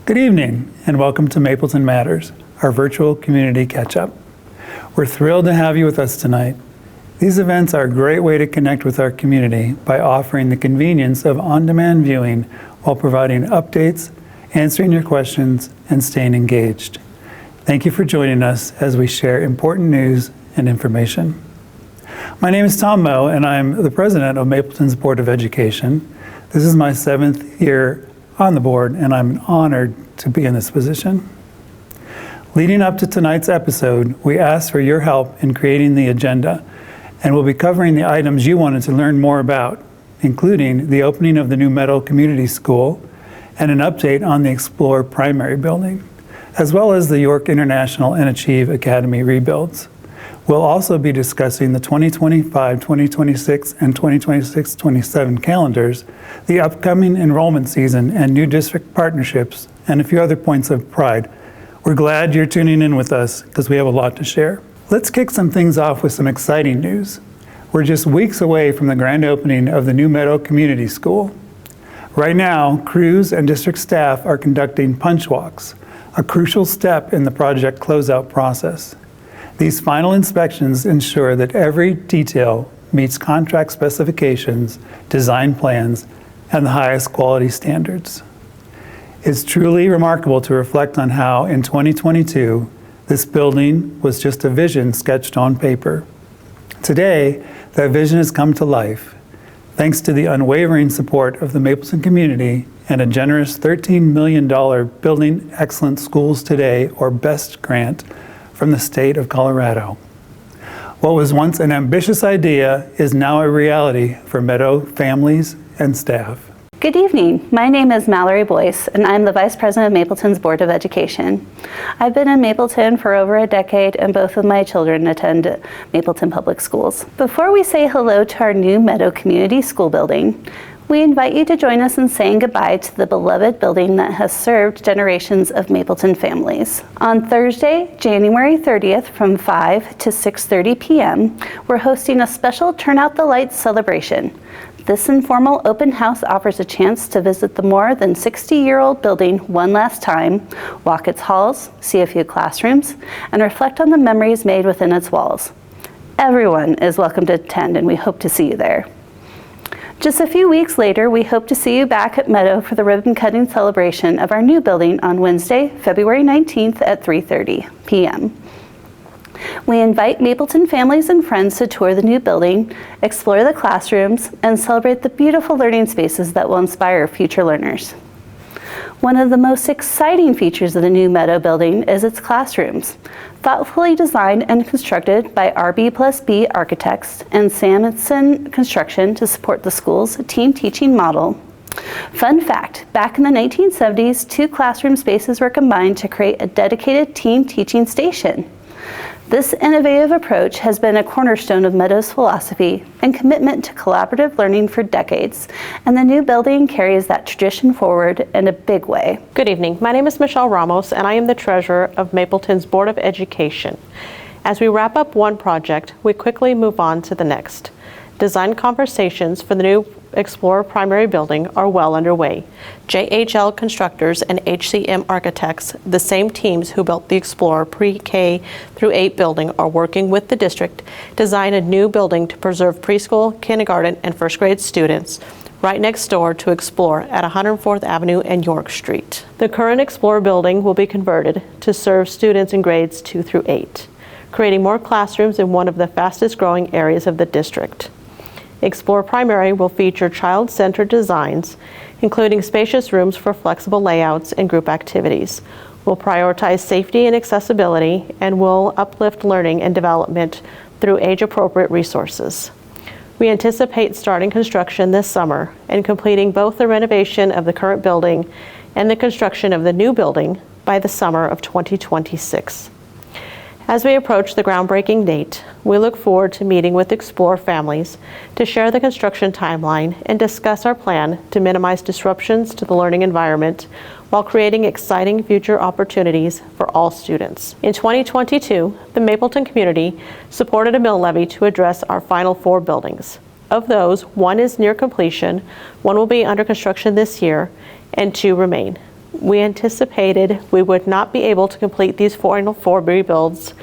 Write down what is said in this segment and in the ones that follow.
Good evening, and welcome to Mapleton Matters, our virtual community catch-up. We're thrilled to have you with us tonight. These events are a great way to connect with our community by offering the convenience of on-demand viewing while providing updates, answering your questions, and staying engaged. Thank you for joining us as we share important news and information. My name is Tom Moe, and I'm the president of Mapleton's Board of Education. This is my 7th year on the board, and I'm honored to be in this position. Leading up to tonight's episode, we asked for your help in creating the agenda, and we'll be covering the items you wanted to learn more about, including the opening of the new Meadow Community School and an update on the Explore primary building, as well as the York International and Achieve Academy rebuilds. We'll also be discussing the 2025, 2026, and 2026-27 calendars, the upcoming enrollment season, and new district partnerships, and a few other points of pride. We're glad you're tuning in with us because we have a lot to share. Let's kick some things off with some exciting news. We're just weeks away from the grand opening of the new Meadow Community School. Right now, crews and district staff are conducting punch walks, a crucial step in the project closeout process. These final inspections ensure that every detail meets contract specifications, design plans, and the highest quality standards. It's truly remarkable to reflect on how, in 2022, this building was just a vision sketched on paper. Today, that vision has come to life, thanks to the unwavering support of the Mapleton community and a generous $13 million Building Excellent Schools Today, or BEST grant, from the state of Colorado. What was once an ambitious idea is now a reality for Meadow families and staff. Good evening. My name is Mallory Boyce, and I'm the Vice President of Mapleton's Board of Education. I've been in Mapleton for over a decade, and both of my children attend Mapleton Public Schools. Before we say hello to our new Meadow Community School building, we invite you to join us in saying goodbye to the beloved building that has served generations of Mapleton families. On Thursday, January 30th from 5 to 6:30 p.m., we're hosting a special Turn Out the Lights celebration. This informal open house offers a chance to visit the more than 60-year-old building one last time, walk its halls, see a few classrooms, and reflect on the memories made within its walls. Everyone is welcome to attend, and we hope to see you there. Just a few weeks later, we hope to see you back at Meadow for the ribbon-cutting celebration of our new building on Wednesday, February 19th at 3:30 p.m. We invite Mapleton families and friends to tour the new building, explore the classrooms, and celebrate the beautiful learning spaces that will inspire future learners. One of the most exciting features of the new Meadow building is its classrooms, thoughtfully designed and constructed by RB+B Architects and Samuelson Construction to support the school's team teaching model. Fun fact, back in the 1970s, 2 classroom spaces were combined to create a dedicated team teaching station. This innovative approach has been a cornerstone of Meadow's philosophy and commitment to collaborative learning for decades, and the new building carries that tradition forward in a big way. Good evening. My name is Michelle Ramos, and I am the treasurer of Mapleton's Board of Education. As we wrap up one project, we quickly move on to the next. Design conversations for the new Explore primary building are well underway. JHL Constructors and HCM Architects, the same teams who built the Explore pre-K through 8 building, are working with the district to design a new building to preserve preschool, kindergarten, and first grade students right next door to Explore at 104th Avenue and York Street. The current Explore building will be converted to serve students in grades 2 through 8, creating more classrooms in one of the fastest growing areas of the district. Explore Primary will feature child-centered designs, including spacious rooms for flexible layouts and group activities. We'll prioritize safety and accessibility, and will uplift learning and development through age-appropriate resources. We anticipate starting construction this summer and completing both the renovation of the current building and the construction of the new building by the summer of 2026. As we approach the groundbreaking date, we look forward to meeting with Explore families to share the construction timeline and discuss our plan to minimize disruptions to the learning environment while creating exciting future opportunities for all students. In 2022, the Mapleton community supported a mill levy to address our final 4 buildings. Of those, 1 is near completion, 1 will be under construction this year, and 2 remain. We anticipated we would not be able to complete these final 4 rebuilds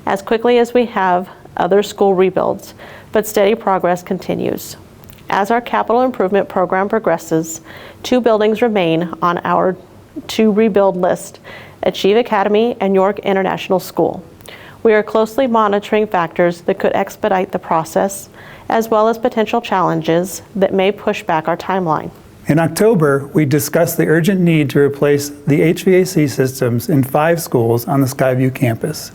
as quickly as we have other school rebuilds, but steady progress continues. As our capital improvement program progresses, 2 buildings remain on our to rebuild list, Achieve Academy and York International School. We are closely monitoring factors that could expedite the process, as well as potential challenges that may push back our timeline. In October, we discussed the urgent need to replace the HVAC systems in 5 schools on the Skyview campus.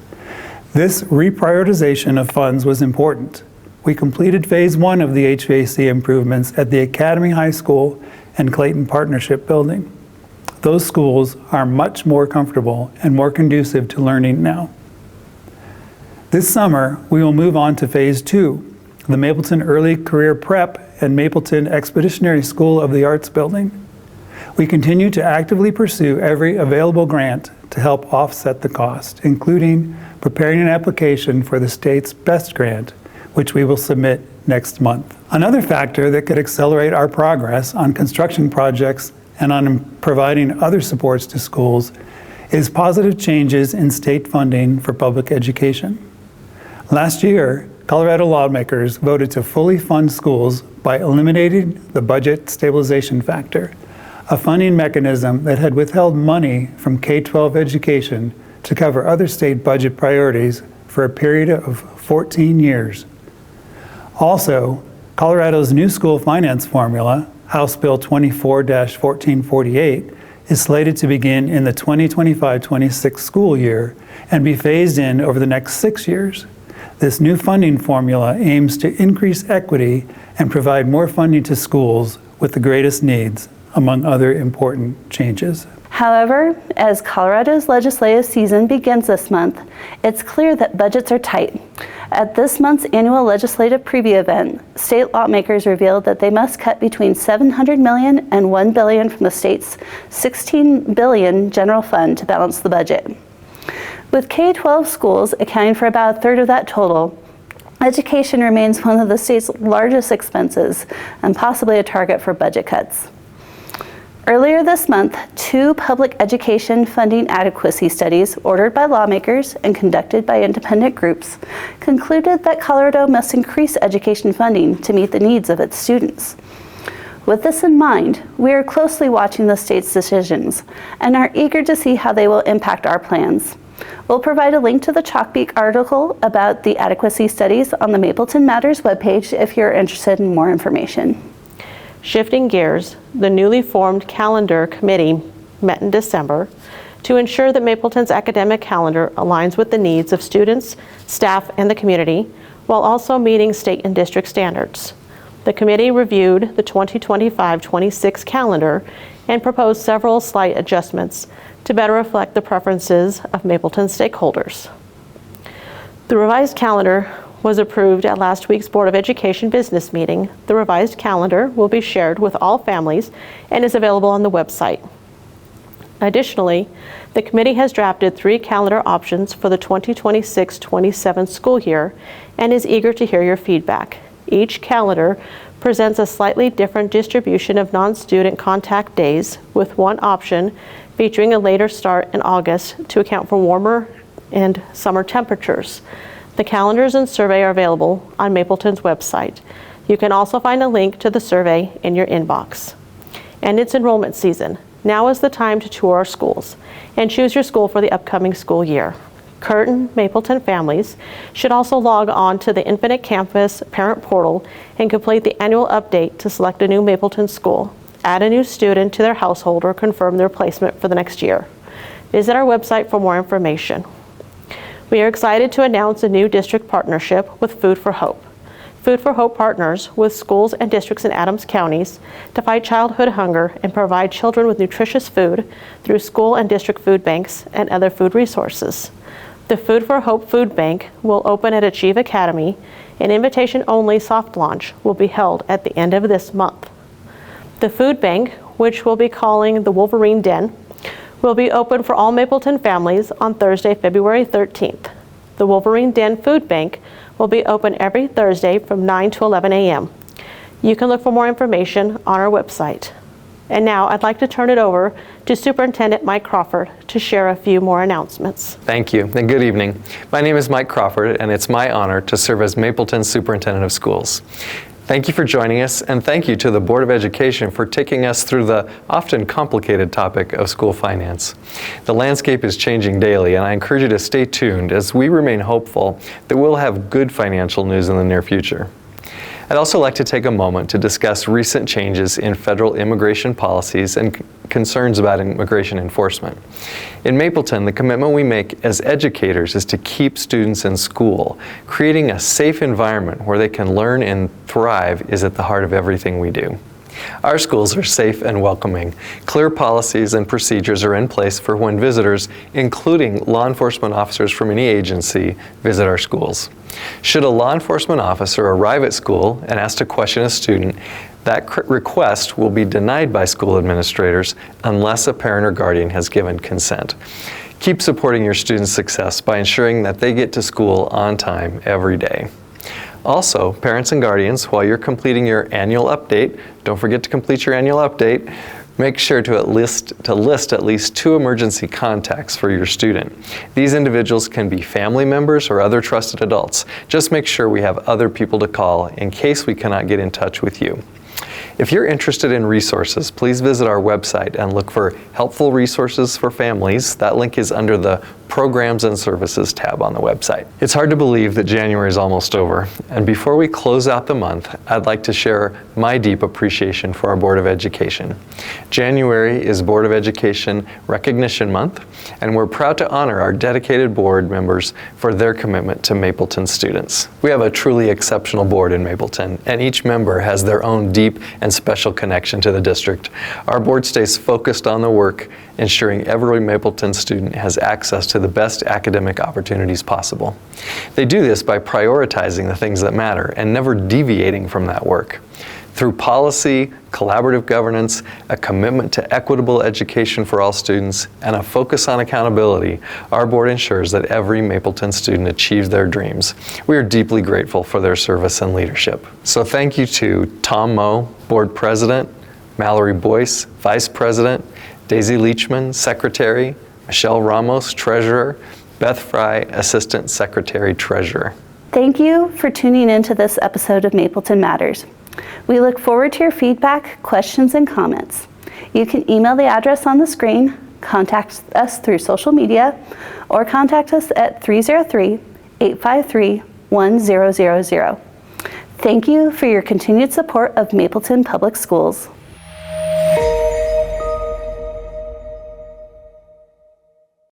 This reprioritization of funds was important. We completed Phase 1 of the HVAC improvements at the Academy High School and Clayton Partnership Building. Those schools are much more comfortable and more conducive to learning now. This summer, we will move on to Phase 2, the Mapleton Early Career Prep and Mapleton Expeditionary School of the Arts Building. We continue to actively pursue every available grant to help offset the cost, including preparing an application for the state's BEST grant, which we will submit next month. Another factor that could accelerate our progress on construction projects and on providing other supports to schools is positive changes in state funding for public education. Last year, Colorado lawmakers voted to fully fund schools by eliminating the budget stabilization factor, a funding mechanism that had withheld money from K-12 education to cover other state budget priorities for a period of 14 years. Also, Colorado's new school finance formula, House Bill 24-1448, is slated to begin in the 2025-26 school year and be phased in over the next 6 years. This new funding formula aims to increase equity and provide more funding to schools with the greatest needs, among other important changes. However, as Colorado's legislative season begins this month, it's clear that budgets are tight. At this month's annual legislative preview event, state lawmakers revealed that they must cut between $700 million and $1 billion from the state's $16 billion general fund to balance the budget. With K-12 schools accounting for about a third of that total, education remains one of the state's largest expenses and possibly a target for budget cuts. Earlier this month, 2 public education funding adequacy studies ordered by lawmakers and conducted by independent groups concluded that Colorado must increase education funding to meet the needs of its students. With this in mind, we are closely watching the state's decisions and are eager to see how they will impact our plans. We'll provide a link to the Chalkbeak article about the adequacy studies on the Mapleton Matters webpage if you're interested in more information. Shifting gears, the newly formed calendar committee met in December to ensure that Mapleton's academic calendar aligns with the needs of students, staff, and the community, while also meeting state and district standards. The committee reviewed the 2025-26 calendar and proposed several slight adjustments to better reflect the preferences of Mapleton stakeholders. The revised calendar was approved at last week's Board of Education business meeting. The revised calendar will be shared with all families and is available on the website. Additionally, the committee has drafted 3 calendar options for the 2026-27 school year and is eager to hear your feedback. Each calendar presents a slightly different distribution of non-student contact days, with one option featuring a later start in August to account for warmer and summer temperatures. The calendars and survey are available on Mapleton's website. You can also find a link to the survey in your inbox. And it's enrollment season. Now is the time to tour our schools and choose your school for the upcoming school year. Curtin Mapleton families should also log on to the Infinite Campus parent portal and complete the annual update to select a new Mapleton school, add a new student to their household, or confirm their placement for the next year. Visit our website for more information. We are excited to announce a new district partnership with Food for Hope. Food for Hope partners with schools and districts in Adams counties to fight childhood hunger and provide children with nutritious food through school and district food banks and other food resources. The Food for Hope Food Bank will open at Achieve Academy. An invitation-only soft launch will be held at the end of this month. The food bank, which we'll be calling the Wolverine Den, will be open for all Mapleton families on Thursday, February 13th. The Wolverine Den Food Bank will be open every Thursday from 9 to 11 a.m. You can look for more information on our website. And now I'd like to turn it over to Superintendent Mike Crawford to share a few more announcements. Thank you, and good evening. My name is Mike Crawford, and it's my honor to serve as Mapleton's Superintendent of Schools. Thank you for joining us, and thank you to the Board of Education for taking us through the often complicated topic of school finance. The landscape is changing daily, and I encourage you to stay tuned as we remain hopeful that we'll have good financial news in the near future. I'd also like to take a moment to discuss recent changes in federal immigration policies and concerns about immigration enforcement. In Mapleton, the commitment we make as educators is to keep students in school. Creating a safe environment where they can learn and thrive is at the heart of everything we do. Our schools are safe and welcoming. Clear policies and procedures are in place for when visitors, including law enforcement officers from any agency, visit our schools. Should a law enforcement officer arrive at school and ask to question a student, that request will be denied by school administrators unless a parent or guardian has given consent. Keep supporting your students' success by ensuring that they get to school on time every day. Also, parents and guardians, while you're completing your annual update, don't forget to complete your annual update, make sure to list at least 2 emergency contacts for your student. These individuals can be family members or other trusted adults. Just make sure we have other people to call in case we cannot get in touch with you. If you're interested in resources, please visit our website and look for helpful resources for families. That link is under the Programs and Services tab on the website. It's hard to believe that January is almost over, and before we close out the month, I'd like to share my deep appreciation for our Board of Education. January is Board of Education Recognition Month, and we're proud to honor our dedicated board members for their commitment to Mapleton students. We have a truly exceptional board in Mapleton, and each member has their own deep and special connection to the district. Our board stays focused on the work, ensuring every Mapleton student has access to the best academic opportunities possible. They do this by prioritizing the things that matter and never deviating from that work. Through policy, collaborative governance, a commitment to equitable education for all students, and a focus on accountability, our board ensures that every Mapleton student achieves their dreams. We are deeply grateful for their service and leadership. So thank you to Tom Moe, Board President, Mallory Boyce, Vice President, Daisy Leachman, Secretary, Michelle Ramos, Treasurer, Beth Fry, Assistant Secretary Treasurer. Thank you for tuning in to this episode of Mapleton Matters. We look forward to your feedback, questions, and comments. You can email the address on the screen, contact us through social media, or contact us at 303-853-1000. Thank you for your continued support of Mapleton Public Schools.